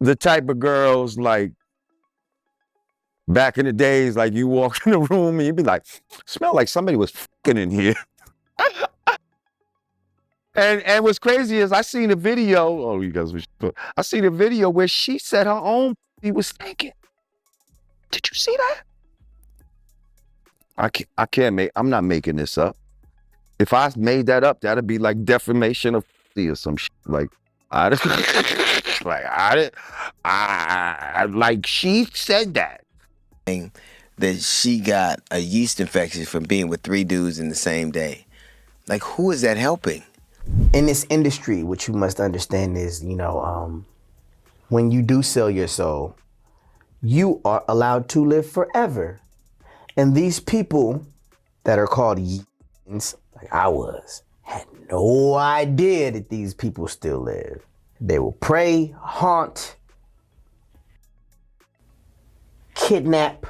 the type of girls like back in the days, like you walk in the room and you'd be like, smell like somebody was fucking in here. And what's crazy is I seen a video. Oh, you guys, I seen a video where she said her own he was stinking. Did you see that? I can't make. I'm not making this up. If I made that up, that'd be like defamation of or some shit. Like like she said that. That she got a yeast infection from being with 3 dudes in the same day. Like, who is that helping? In this industry, what you must understand is, you know, when you do sell your soul, you are allowed to live forever. And these people that are called yeens, like I was, had no idea that these people still live. They will prey, haunt, kidnap,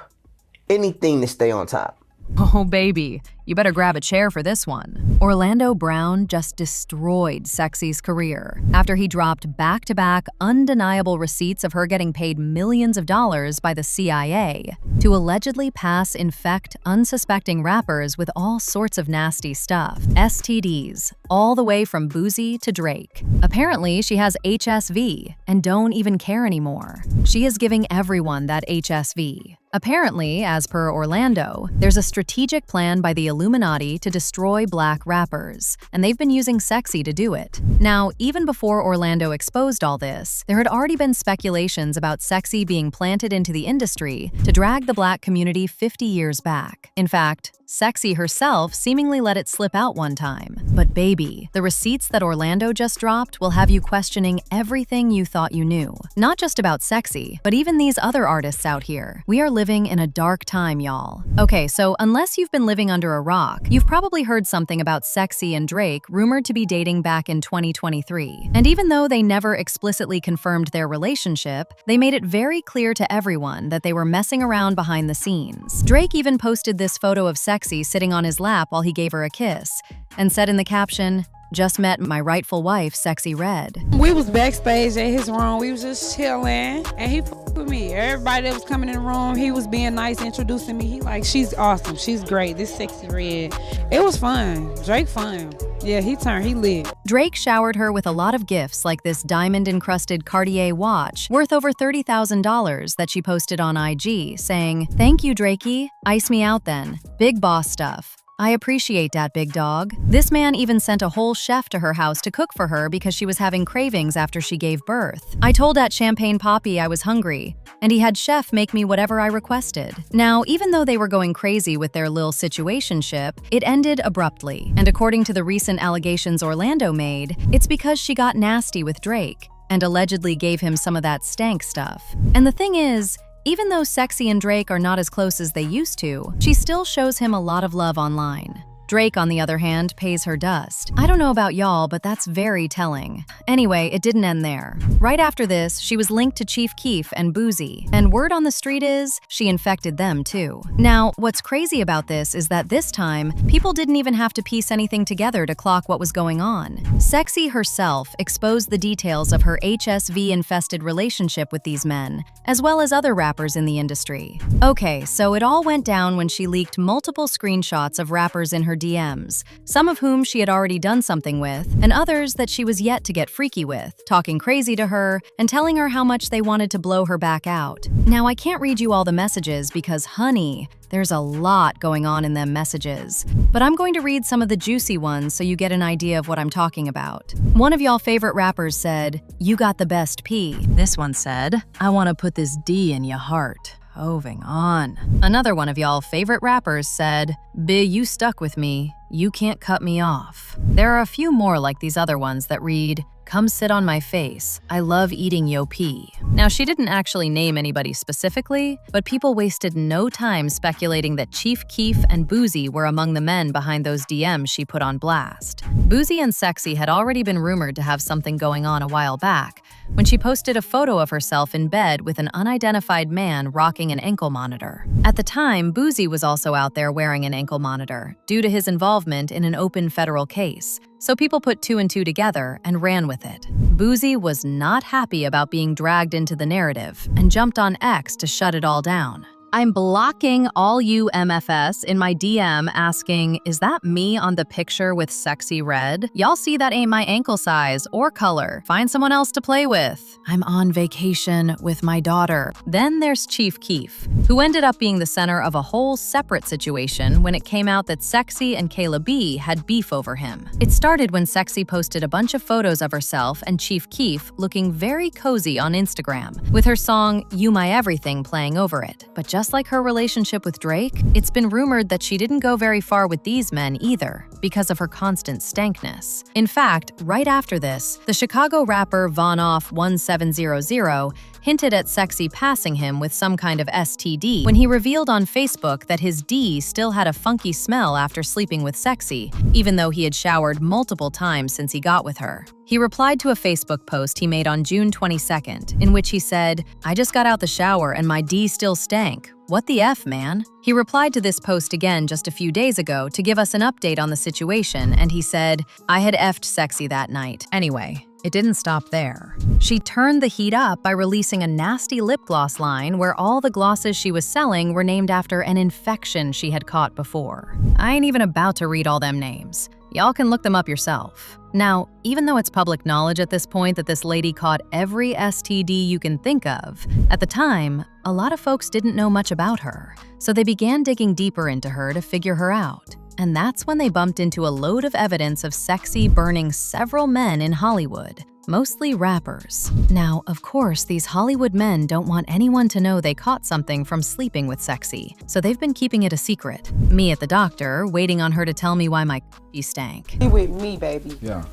anything to stay on top. Oh, baby, you better grab a chair for this one. Orlando Brown just destroyed Sexy's career after he dropped back-to-back undeniable receipts of her getting paid millions of dollars by the CIA to allegedly pass infect unsuspecting rappers with all sorts of nasty stuff, STDs, all the way from Boosie to Drake. Apparently, she has HSV and don't even care anymore. She is giving everyone that HSV. Apparently, as per Orlando, there's a strategic plan by the Illuminati to destroy black rappers, and they've been using Sexyy to do it. Now, even before Orlando exposed all this, there had already been speculations about Sexyy being planted into the industry to drag the black community 50 years back. In fact, Sexyy herself seemingly let it slip out one time. But baby, the receipts that Orlando just dropped will have you questioning everything you thought you knew. Not just about Sexyy, but even these other artists out here. We are living in a dark time, y'all. Okay, so unless you've been living under a rock, you've probably heard something about Sexyy and Drake rumored to be dating back in 2023. And even though they never explicitly confirmed their relationship, they made it very clear to everyone that they were messing around behind the scenes. Drake even posted this photo of Sexyy sitting on his lap while he gave her a kiss, and said in the caption, "Just met my rightful wife, Sexyy Red." We was backstage at his room. We was just chilling, and he fucked with me. Everybody that was coming in the room, he was being nice, introducing me. He like, "She's awesome. She's great. This Sexyy Red." It was fun. Drake fun. Yeah, he lit. Drake showered her with a lot of gifts like this diamond-encrusted Cartier watch worth over $30,000 that she posted on IG, saying, "Thank you, Drakey. Ice me out then. Big boss stuff. I appreciate that, big dog." This man even sent a whole chef to her house to cook for her because she was having cravings after she gave birth. I told that champagne poppy I was hungry, and he had chef make me whatever I requested. Now, even though they were going crazy with their lil situationship, it ended abruptly. And according to the recent allegations Orlando made, it's because she got nasty with Drake and allegedly gave him some of that stank stuff. And the thing is, even though Sexyy and Drake are not as close as they used to, she still shows him a lot of love online. Drake, on the other hand, pays her dust. I don't know about y'all, but that's very telling. Anyway, it didn't end there. Right after this, she was linked to Chief Keef and Boosie, and word on the street is she infected them too. Now, what's crazy about this is that this time, people didn't even have to piece anything together to clock what was going on. Sexyy herself exposed the details of her HSV-infested relationship with these men, as well as other rappers in the industry. Okay, so it all went down when she leaked multiple screenshots of rappers in her DMs, some of whom she had already done something with, and others that she was yet to get freaky with, talking crazy to her and telling her how much they wanted to blow her back out. Now, I can't read you all the messages because, honey, there's a lot going on in them messages. But I'm going to read some of the juicy ones so you get an idea of what I'm talking about. One of y'all favorite rappers said, "You got the best P." This one said, "I want to put this D in your heart." Moving on. Another one of y'all favorite rappers said, "Bi, you stuck with me. You can't cut me off." There are a few more like these other ones that read, "Come sit on my face. I love eating yo pee." Now, she didn't actually name anybody specifically, but people wasted no time speculating that Chief Keef and Boosie were among the men behind those DMs she put on blast. Boosie and Sexyy had already been rumored to have something going on a while back, when she posted a photo of herself in bed with an unidentified man rocking an ankle monitor. At the time, Boosie was also out there wearing an ankle monitor due to his involvement in an open federal case, so people put two and two together and ran with it. Boosie was not happy about being dragged into the narrative and jumped on X to shut it all down. I'm blocking all you MFS in my DM asking, is that me on the picture with Sexyy red? Y'all see that ain't my ankle size or color. Find someone else to play with. I'm on vacation with my daughter. Then there's Chief Keef, who ended up being the center of a whole separate situation when it came out that Sexyy and HlV had beef over him. It started when Sexyy posted a bunch of photos of herself and Chief Keef looking very cozy on Instagram, with her song You My Everything playing over it. But just like her relationship with Drake, it's been rumored that she didn't go very far with these men either, because of her constant stankness. In fact, right after this, the Chicago rapper Vonoff1700 hinted at Sexyy passing him with some kind of STD when he revealed on Facebook that his D still had a funky smell after sleeping with Sexyy, even though he had showered multiple times since he got with her. He replied to a Facebook post he made on June 22nd, in which he said, "I just got out the shower and my D still stank. What the F, man?" He replied to this post again just a few days ago to give us an update on the situation, and he said, "I had effed Sexyy that night." Anyway, it didn't stop there. She turned the heat up by releasing a nasty lip gloss line where all the glosses she was selling were named after an infection she had caught before. I ain't even about to read all them names. Y'all can look them up yourself. Now, even though it's public knowledge at this point that this lady caught every STD you can think of, at the time, a lot of folks didn't know much about her, so they began digging deeper into her to figure her out. And that's when they bumped into a load of evidence of Sexyy burning several men in Hollywood, mostly rappers. Now, of course, these Hollywood men don't want anyone to know they caught something from sleeping with Sexyy, so they've been keeping it a secret. Me at the doctor, waiting on her to tell me why my stank. He with me, baby. Yeah.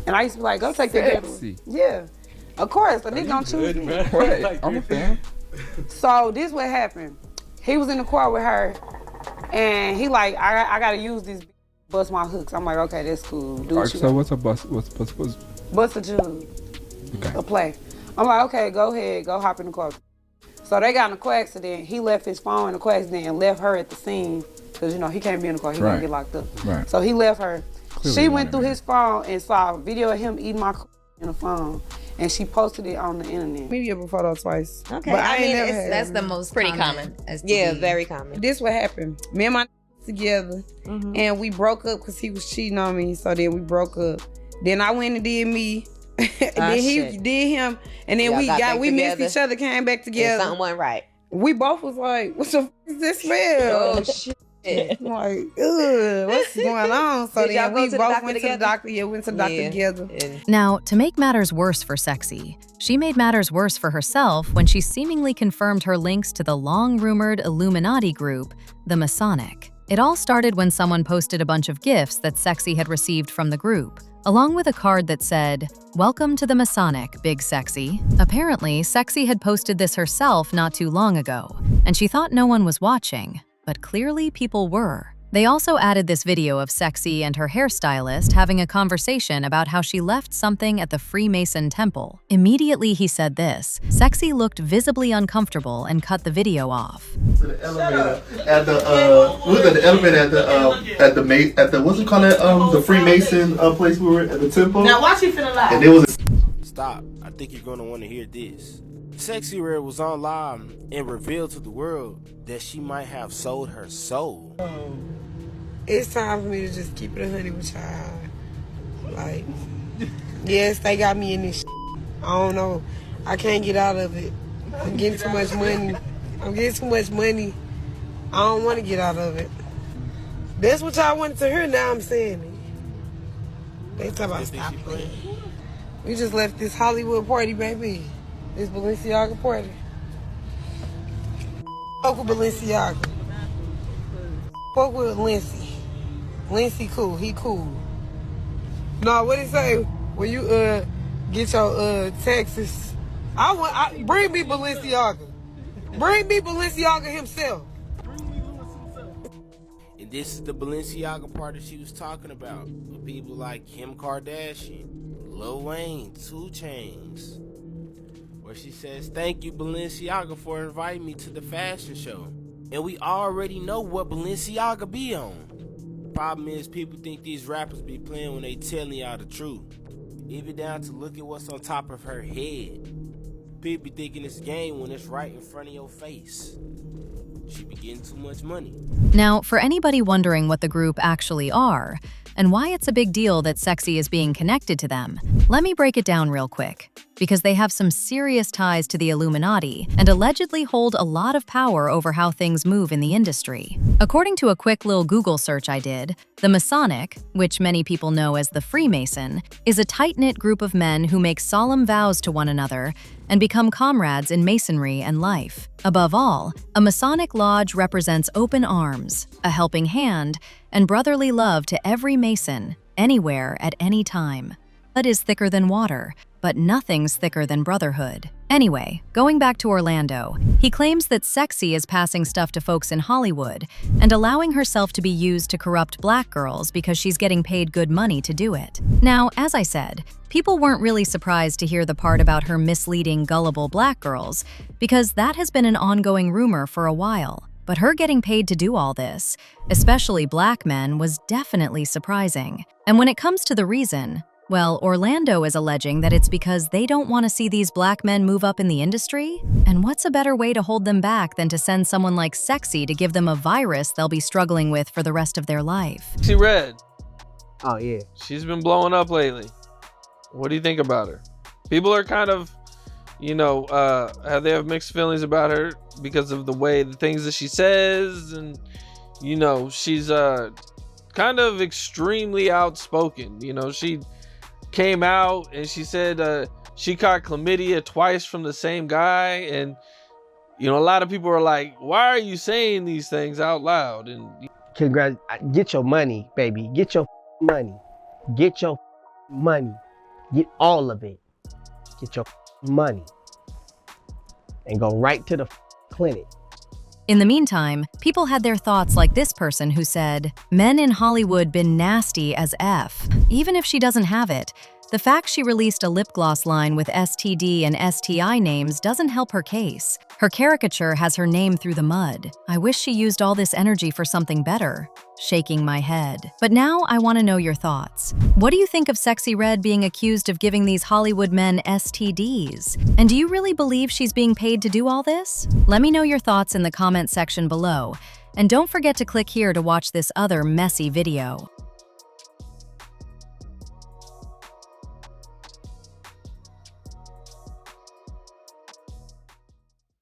And I used to be like, go take that Sexy. Yeah. Of course, the nigga gonna choose me. Right. I'm a fan. So this what happened. He was in the car with her, and he like, I gotta use this bust my hooks. I'm like, okay, that's cool. Do what you So want. what's a bus? What's Bust a jug. okay. A play. I'm like, okay, go ahead, go hop in the car. So they got in a car accident. He left his phone in the car accident and left her at the scene. Cause you know, he can't be in the car, he Right. gonna get locked up. Right. So he left her. Clearly She you went wanted through me. his phone and saw a video of him eating my in the phone. And she posted it on the internet. Maybe a photo twice. Okay, But I ain't mean, never had that's it. the most Pretty common. Yeah, very common. This what happened. Me and my together, and we broke up because he was cheating on me. So then we broke up. Then I went and did me. And then he shit. did him. And then Y'all got back we missed together. each other, came back And together. something went right. We both was like, what the f is this smell? Oh shit. I'm like, ugh, what's going on? So Did y'all then go we to the both doctor went to together? the doctor. Yeah, we went to the doctor together. And Now, to make matters worse for Sexyy, she made matters worse for herself when she seemingly confirmed her links to the long-rumored Illuminati group, the Masonic. It all started when someone posted a bunch of gifts that Sexyy had received from the group, along with a card that said, "Welcome to the Masonic, Big Sexy." Apparently, Sexyy had posted this herself not too long ago, and she thought no one was watching, but clearly people were. They also added this video of Sexyy and her hairstylist having a conversation about how she left something at the Freemason temple. Immediately he said this, Sexyy looked visibly uncomfortable and cut the video off. To the elevator at the what was it, the elevator at the what's it called, that the Freemason place we were at the temple. Now why she finna lie? And there was Stop. I think you're gonna want to hear this. Sexyy Red was on live and revealed to the world that she might have sold her soul. It's time for me to just keep it 100 with y'all. Like, yes, they got me in this shit. I don't know. I can't get out of it. I'm getting too much money. I don't want to get out of it. That's what y'all wanted to hear, now I'm saying it. They talk about stop playing. We just left this Hollywood party, baby. This Balenciaga party. Fuck with Balenciaga. Fuck with Lindsay. Lindsay cool. He cool. No, what he say? When you get your taxes, bring me Balenciaga. Bring me Balenciaga himself. And this is the Balenciaga party she was talking about. With people like Kim Kardashian, Lil Wayne, 2 Chainz, where she says, "Thank you, Balenciaga, for inviting me to the fashion show." And we already know what Balenciaga be on. Problem is, people think these rappers be playing when they telling y'all the truth. Even down to look at what's on top of her head. People be thinking it's a game when it's right in front of your face. She be getting too much money. Now, for anybody wondering what the group actually are, and why it's a big deal that Sexyy is being connected to them, let me break it down real quick. Because they have some serious ties to the Illuminati and allegedly hold a lot of power over how things move in the industry. According to a quick little Google search I did, the Masonic, which many people know as the Freemason, is a tight-knit group of men who make solemn vows to one another and become comrades in masonry and life. Above all, a Masonic lodge represents open arms, a helping hand, and brotherly love to every Mason, anywhere at any time. Blood is thicker than water, but nothing's thicker than brotherhood. Anyway, going back to Orlando, he claims that Sexyy is passing stuff to folks in Hollywood and allowing herself to be used to corrupt black girls because she's getting paid good money to do it. Now, as I said, people weren't really surprised to hear the part about her misleading gullible black girls because that has been an ongoing rumor for a while. But her getting paid to do all this, especially black men, was definitely surprising. And when it comes to the reason, well, Orlando is alleging that it's because they don't want to see these black men move up in the industry? And what's a better way to hold them back than to send someone like Sexyy to give them a virus they'll be struggling with for the rest of their life? Sexyy Red. Oh, yeah. She's been blowing up lately. What do you think about her? People are kind of, they have mixed feelings about her because of the things that she says. And, she's kind of extremely outspoken. She came out and she said she caught chlamydia twice from the same guy, and a lot of people are like, why are you saying these things out loud? And get your money, baby. Get your money. Get your money. Get all of it. Get your money and go right to the clinic. In the meantime, people had their thoughts like this person who said, "Men in Hollywood been nasty as F." Even if she doesn't have it, the fact she released a lip gloss line with STD and STI names doesn't help her case. Her caricature has her name through the mud. I wish she used all this energy for something better. Shaking my head. But now I want to know your thoughts. What do you think of Sexyy Red being accused of giving these Hollywood men STDs? And do you really believe she's being paid to do all this? Let me know your thoughts in the comment section below. And don't forget to click here to watch this other messy video.